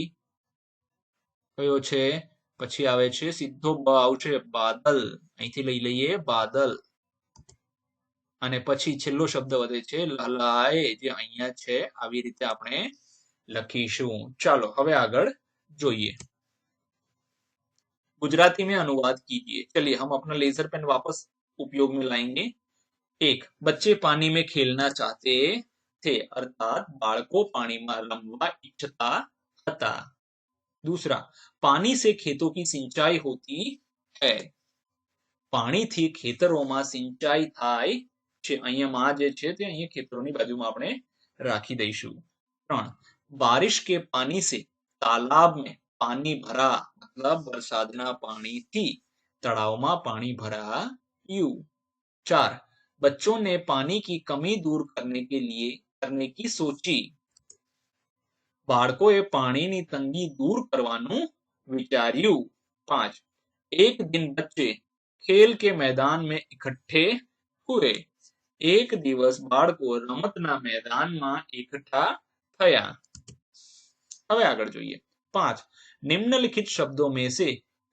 કયો છે? પછી આવે છે સીધો બ આવશે બાદલ, અહીંથી લઈ લઈએ બાદલ। અને પછી છેલ્લો શબ્દ વધે છે લલાય, જે અહીંયા છે, આવી રીતે આપણે લખીશું। ચાલો હવે આગળ જોઈએ। गुजराती में अनुवाद कीजिए। चलिए हम अपना लेजर पेन वापस उपयोग में लाएंगे। 1, बच्चे पानी में खेलना चाहते थे, अर्थात बाળકો પાણીમાં રમવા ઈચ્છતા હતા। दूसरा, पानी से खेतों की सिंचाई होती है, પાણીથી ખેતરોમાં સિંચાઈ થાય છે। અહીંયા માં જે છે તે અહીંયા ખેતરોની બાજુમાં આપણે રાખી દઈશું। 3, बारिश के पानी से तालाब में पानी भरा, मतलब વરસાદના પાણીથી તળાવમાં પાણી ભરાયું। 4, बच्चों ने पानी की कमी दूर करने की सोची, બાળકોએ પાણીની તંગી દૂર કરવાનું વિચાર્યું। 5, एक दिन बच्चे खेल के मैदान में इकट्ठे हुए, एक दिवस બાળકો રમતના मैदाનમાં એકઠા થયા। હવે આગળ જોઈએ। 5, निम्नलिखित शब्दों में से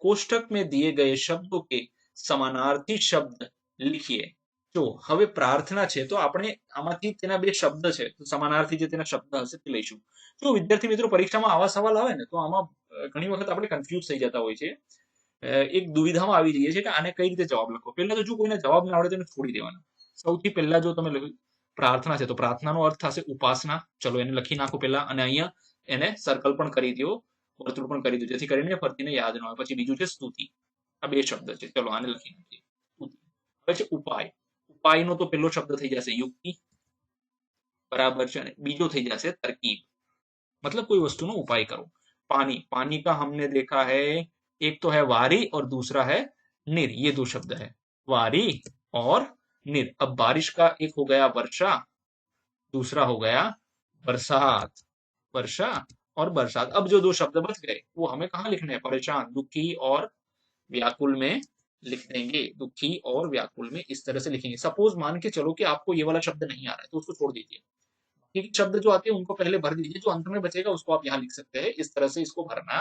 कोष्टक में दिए गए शब्दों के समानार्थी शब्द लिखिए। જો હવે પ્રાર્થના છે તો આપણે આમાંથી તેના બે શબ્દ છે તો સમાનાર્થી જે તેના શબ્દ હશે તે લઈશું। જો વિદ્યાર્થી મિત્રો પરીક્ષામાં આવા સવાલ આવે ને તો આમાં ઘણી વખત આપણે કન્ફ્યુઝ થઈ જતા હોય છે, એક દુવિધામાં આવી જઈએ છે કે આને કઈ રીતે જવાબ લખવો। પહેલા તો જો કોઈને જવાબ ના આવડે તેને છોડી દેવાનો। સૌથી પહેલા જો તમે પ્રાર્થના છે તો પ્રાર્થનાનો અર્થ થશે ઉપાસના, ચલો એને લખી નાખો પહેલા, અને અહીંયા એને સર્કલ પણ કરી દો, વર્તુળ પણ કરી દો, જેથી કરીને ફરીને યાદ ન આવે। પછી બીજું છે સ્તુતિ, આ બે શબ્દ છે, ચલો આને લખી નાખીએ સ્તુતિ। હવે છે ઉપાય, ઉપાયનો તો પહેલો શબ્દ થઈ જશે યુક્તિ, બરાબર છે, અને બીજો થઈ જશે तरकीब, मतलब कोई वस्तु नो उपाय करो। पानी, पानी का हमने देखा है एक तो है वारी और दूसरा है निर, ये दो शब्द है वारी और निर। अब बारिश का एक हो गया वर्षा, दूसरा हो गया बरसात, वर्षा और बरसात। अब जो दो शब्द बच गए वो हमें कहाँ लिखने हैं? परेशान, दुखी और व्याकुल में लिख देंगे, दुखी और व्याकुल में इस तरह से लिखेंगे। सपोज मान के चलो कि आपको ये वाला शब्द नहीं आ रहा है तो उसको छोड़ दीजिए, बाकी शब्द जो आते हैं उनको पहले भर दीजिए, जो अंत में बचेगा उसको आप यहाँ लिख सकते हैं। इस तरह से इसको भरना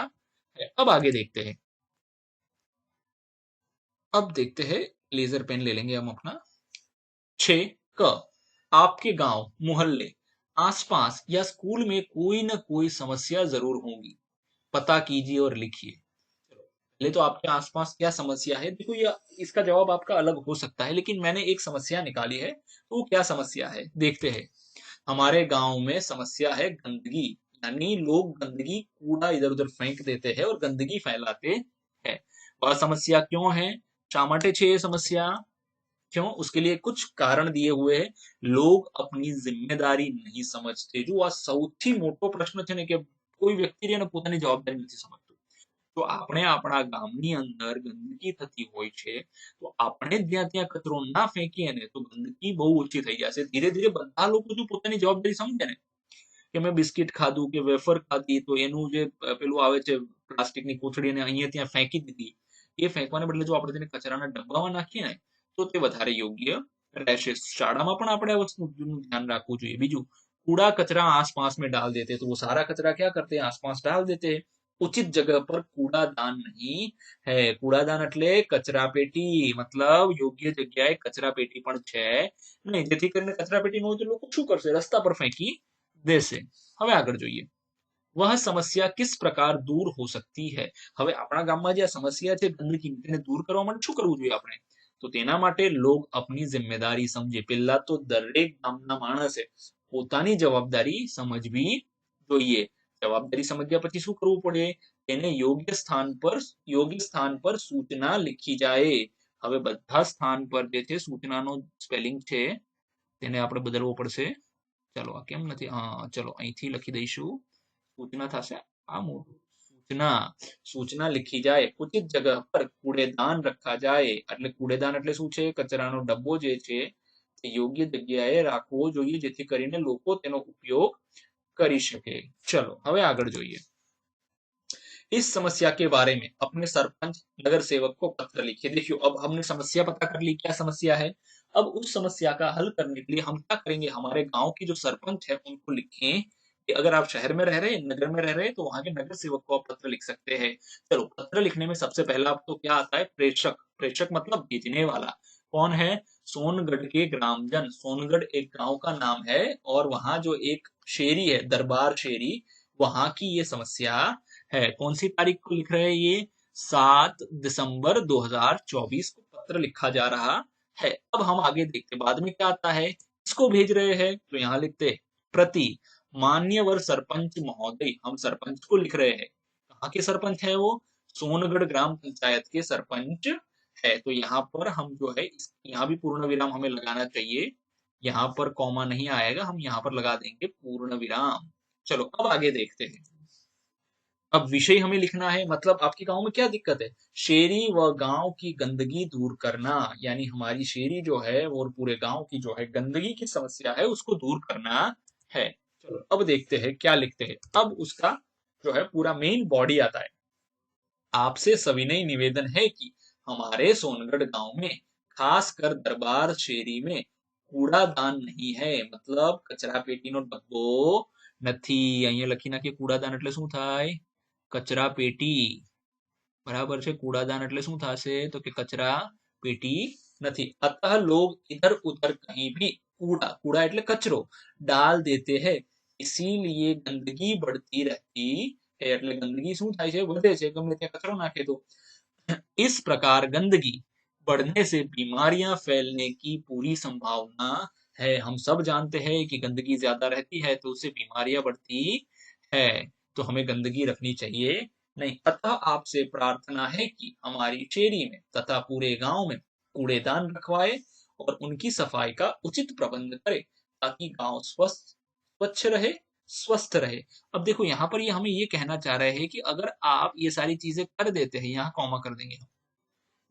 है। अब आगे देखते हैं, अब देखते हैं, लेजर पेन ले लेंगे हम अपना। 6, क, आपके गांव, मोहल्ले, आसपास या स्कूल में कोई ना कोई समस्या जरूर होगी, पता कीजिए और लिखिए। पहले तो आपके आसपास क्या समस्या है, देखो ये इसका जवाब आपका अलग हो सकता है, लेकिन मैंने एक समस्या निकाली है, तो वो क्या समस्या है देखते हैं। हमारे गांव में समस्या है गंदगी, यानी लोग गंदगी कूड़ा इधर उधर फेंक देते हैं और गंदगी फैलाते हैं। वह समस्या क्यों है? શા માટે છે ये समस्या? क्यों? उसके लिए कुछ कारण दिए हुए हैं। लोग अपनी जिम्मेदारी नहीं समझते, जो આ સૌથી મોટો પ્રશ્ન છે ને કે કોઈ વ્યક્તિ એને પોતાની જવાબદારી નથી સમજતું। તો આપણે આપણા ગામની અંદર ગંદકી થતી હોય છે તો આપણે જ્યાં ત્યાં કચરો ના ફેંકીએ ને તો ગંદકી બહુ ઓછી થઈ જશે। ધીરે ધીરે બધા લોકો જો પોતાની જવાબદારી સમજે ને કે મેં બિસ્કિટ ખાધું કે વેફર ખાધી તો એનું જે પેલું આવે છે પ્લાસ્ટિકની કોથળીને અહીંયા ત્યાં ફેંકી દીધી, એ ફેંકવાને બદલે જો આપણે તેને કચરાના ડબ્બામાં નાખીએ ને તો તે વધારે યોગ્ય રહેશે। શાળામાં પણ આપણે આ વસ્તુનું ધ્યાન રાખવું જોઈએ। બીજું, कूड़ा कचरा आसपास में डाल देते हैं, तो वो सारा कचरा क्या करते हैं, आसपास डाल देते हैं। उचित जगह पर कूड़ादान नहीं है। कूड़ादान એટલે કચરા પેટી, મતલબ યોગ્ય જગ્યાએ કચરા પેટી પણ છે નહીં, જેથી કરીને કચરા પેટી ન હોય તો લોકો શું કરશે, રસ્તા પર ફેંકી દેશે। હવે આગળ જોઈએ, वह समस्या किस प्रकार दूर हो सकती है। હવે આપણા ગામમાં જે આ સમસ્યા છે ગંદકી, તેને દૂર કરવા માટે શું કરવું જોઈએ આપણે, તો તેના માટે લોગ अपनी जिम्मेदारी समझे। પહેલા તો દરેક ગામના માણસે પોતાની જવાબદારી સમજવી જોઈએ। જવાબદારી સમજ્યા પછી શું કરવું પડે, તેને યોગ્ય સ્થાન પર સૂચના लिखी जाए। હવે બધા સ્થાન પર જે છે સૂચનાનો સ્પેલિંગ છે તેને આપણે બદલવો પડશે। ચલો આ કેમ નથી, હા ચલો અહીંથી લખી દઈશું, सूचना થશે આ મોટું, सूचना सूचना लिखी जाए। उचित जगह पर कूड़ेदान रखा जाए, એટલે કૂડેદાન એટલે શું છે, કચરાનો ડબ્બો જે છે તે યોગ્ય જગ્યાએ રાખવો જોઈએ, જેથી કરીને લોકો તેનો ઉપયોગ કરી શકે। ચલો હવે આગળ જોઈએ, इस समस्या के बारे में अपने सरपंच नगर सेवक को पत्र लिखिए। देखियो अब हमने समस्या पता कर ली, क्या समस्या है। अब उस समस्या का हल करने के लिए हम क्या करेंगे, हमारे गांव की जो सरपंच है उनको लिखें कि अगर आप शहर में रह रहे हैं, नगर में रह रहे हैं, तो वहां के नगर सेवक को आप पत्र लिख सकते हैं। चलो पत्र लिखने में सबसे पहला आपको क्या आता है, प्रेषक। प्रेषक मतलब भेजने वाला। कौन है, सोनगढ़ के ग्रामजन। सोनगढ़ एक गांव का नाम है और वहां जो एक शेरी है, दरबार शेरी, वहां की ये समस्या है। कौन सी तारीख को लिख रहे हैं ये, 7 दिसंबर 2024 को पत्र लिखा जा रहा है। अब हम आगे देखते बाद में क्या आता है, इसको भेज रहे हैं तो यहाँ लिखते प्रति मान्यवर सरपंच महोदय। हम सरपंच को लिख रहे हैं, कहाँ के सरपंच है वो, सोनगढ़ ग्राम पंचायत के सरपंच है। तो यहाँ पर हम जो है यहाँ भी पूर्ण विराम हमें लगाना चाहिए, यहाँ पर कॉमा नहीं आएगा, हम यहाँ पर लगा देंगे पूर्ण विराम। चलो अब आगे देखते हैं। अब विषय हमें लिखना है, मतलब आपके गांव में क्या दिक्कत है, शेरी व गांव की गंदगी दूर करना, यानी हमारी शेरी जो है और पूरे गांव की जो है गंदगी की समस्या है उसको दूर करना है। चलो अब देखते हैं क्या लिखते हैं। अब उसका जो है पूरा मेन बॉडी आता है, आपसे सविनय निवेदन है कि हमारे सोनगढ़ गांव में खासकर दरबार शेरी में कूड़ादान नहीं है। मतलब कचरा पेटीનો ડબ્બો નથી। અહીંયા લખી નાખીએ કૂડાદાન એટલે શું થાય, કચરા પેટી, બરાબર છે। કૂડાદાન એટલે શું થશે, તો કે કચરા પેટી નથી। अतः लोग इधर उधर कहीं भी कूड़ा, कूड़ा એટલે कचरो, डाल देते हैं, इसीलिए गंदगी बढ़ती रहती है। એટલે ગંદકી શું થાય છે, વધે છે, ગમે ત્યાં કચરો નાખે તો। इस प्रकार गंदगी बढ़ने से बीमारियां फैलने की पूरी संभावना है। हम सब जानते हैं कि गंदगी ज्यादा रहती है तो उससे बीमारियां बढ़ती है, तो हमें गंदगी रखनी चाहिए नहीं। अतः आपसे प्रार्थना है कि हमारी शेरी में तथा पूरे गांव में कूड़ेदान रखवाए और उनकी सफाई का उचित प्रबंध करे, ताकि गांव स्वच्छ रहे, स्वस्थ रहे। अब देखो यहाँ पर ये हमें ये कहना चाह रहे हैं कि अगर आप ये सारी चीजें कर देते हैं, यहाँ कॉमा कर देंगे हम,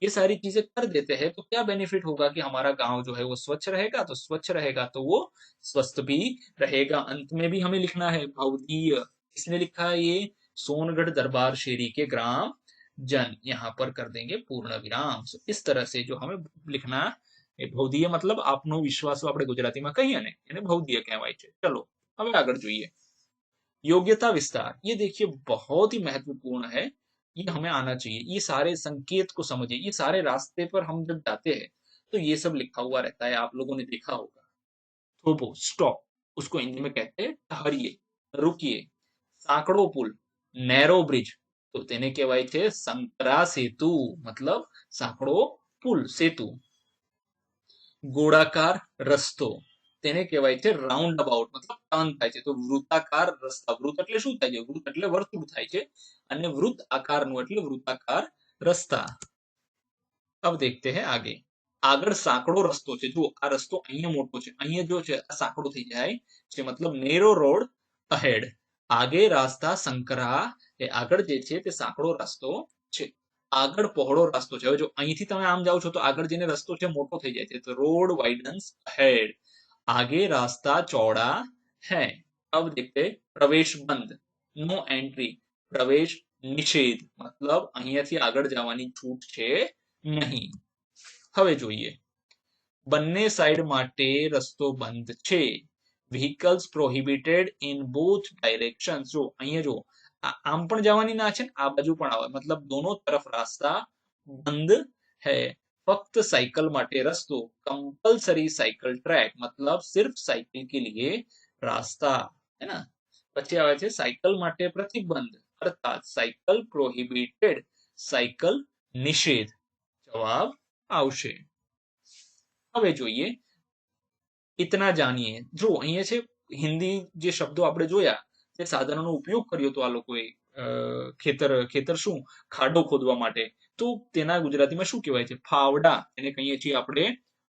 ये सारी चीजें कर देते हैं तो क्या बेनिफिट होगा कि हमारा गांव जो है वो स्वच्छ रहेगा, तो स्वच्छ रहेगा तो वो स्वस्थ भी रहेगा। अंत में भी हमें लिखना है भवदीय, किसने लिखा है ये, सोनगढ़ दरबार शेरी के ग्राम जन, यहाँ पर कर देंगे पूर्ण विराम। इस तरह से जो हमें लिखना है, ભૌદીય मतलब આપનો વિશ્વાસ આપણે ગુજરાતીમાં કહીએ ને એને ભૌદીય કહેવાય છે। ચલો હવે આગળ જોઈએ, योग्यता विस्तार। ये देखिए बहुत ही महत्वपूर्ण है, ये हमें आना चाहिए। ये सारे संकेत को समझिए, ये सारे रास्ते पर हम जब जाते हैं तो ये सब लिखा हुआ रहता है, आप लोगों ने देखा होगा। थोपो स्टॉप, उसको हिंदी में कहते हैं ठहरिए, रुकिए। સાંકડો પુલ, નેરો બ્રિજ, તો તેને કહેવાય છે સંકરા સેતુ, मतलब સાંકડો પુલ, સેતુ। ગોળાકાર રસ્તો, તેને કહેવાય છે રાઉન્ડ અબાઉટ, मतलब ટર્ન થાય છે। તો વૃત્તાકાર રસ્તા, વૃત્ત એટલે શું થાય છે, વૃત્ત એટલે વર્તુળ થાય છે, અને વૃત્ત આકારનું એટલે વૃત્તાકાર રસ્તા। अब देखते हैं आगे, આગળ સાંકડો રસ્તો છે, જુઓ આ રસ્તો અહીંયા મોટો છે, અહીંયા જો છે આ સાંકડો થઈ જાય છે, मतलब નેરો રોડ અહેડ। आगे रास्ता संकरा, એ આગળ જે છે તે સાંકડો રસ્તો છે, આગળ પહોળો રસ્તો છે। હવે જો અહીંથી તમે આમ જાઓ છો તો આગળ જઈને રસ્તો છે મોટો થઈ જાય છે, તો રોડ વાઇડન્સ અહેડ। आगे रास्ता चौड़ा है। अब देखते प्रवेश बंद, नो एंट्री, प्रवेश निषेध, मतलब અહીંયાથી આગળ જવાની છૂટ છે નહીં। હવે જોઈએ, બંને સાઈડ માટે રસ્તો બંધ છે, vehicles prohibited in both directions. જો અહીંયા જો આમ પણ જવાની ના છે ને આ બાજુ પણ આવે, મતલબ દોનો તરફ રાસ્તા બંધ है. फक्त साइकिल माटे रस्तो, कंपलसरी साइकिल ट्रैक मतलब सिर्फ साइकिल के लिए रास्ता, है ना. પછી આવે છે સાયકલ માટે પ્રતિબંધ અર્થાત સાયકલ પ્રોહિબિટેડ, સાયકલ નિષેધ. જવાબ આવશે. હવે જોઈએ ઇતના જાણીએ. જો અહીંયા છે હિન્દી જે શબ્દો આપણે જોયા તે સાધનોનો ઉપયોગ કર્યો તો આ લોકોએ ખેતર શું ખાડો ખોદવા માટે, તો તેના ગુજરાતીમાં શું કહેવાય છે? ફાવડા. એને કહીએ છીએ આપણે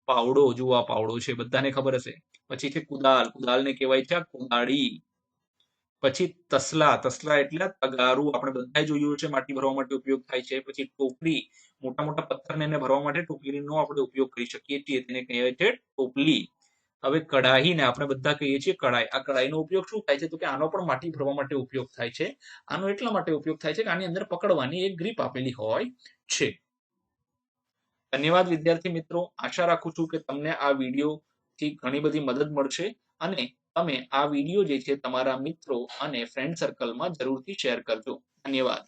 પાવડો. જો આ પાવડો છે બધાને ખબર હશે. પછી છે કુદાલ. કુદાલને કહેવાય છે કુદાળી. પછી તસલા. તસલા એટલે તગારું. આપણે બધાએ જોયું છે માટી ભરવા માટે ઉપયોગ થાય છે. પછી ટોપલી. મોટા મોટા પથ્થરને એને ભરવા માટે ટોપલીનો આપણે ઉપયોગ કરી શકીએ છીએ, તેને કહેવાય છે ટોપલી. હવે કઢાઈને આપણે બધા કહીએ છીએ કઢાઈ. આ કઢાઈનો ઉપયોગ શું થાય છે? તો કે આનો પણ માટી ભરવા માટે ઉપયોગ થાય છે. આનો એટલા માટે ઉપયોગ થાય છે કે આની અંદર પકડવાની એક ગ્રીપ આપેલી હોય છે. ધન્યવાદ વિદ્યાર્થી મિત્રો. આશા રાખું છું કે તમને આ વિડીયોથી ઘણી બધી મદદ મળશે અને તમે આ વિડીયો જે છે તમારા મિત્રો અને ફ્રેન્ડ સર્કલમાં જરૂરથી શેર કરજો. ધન્યવાદ.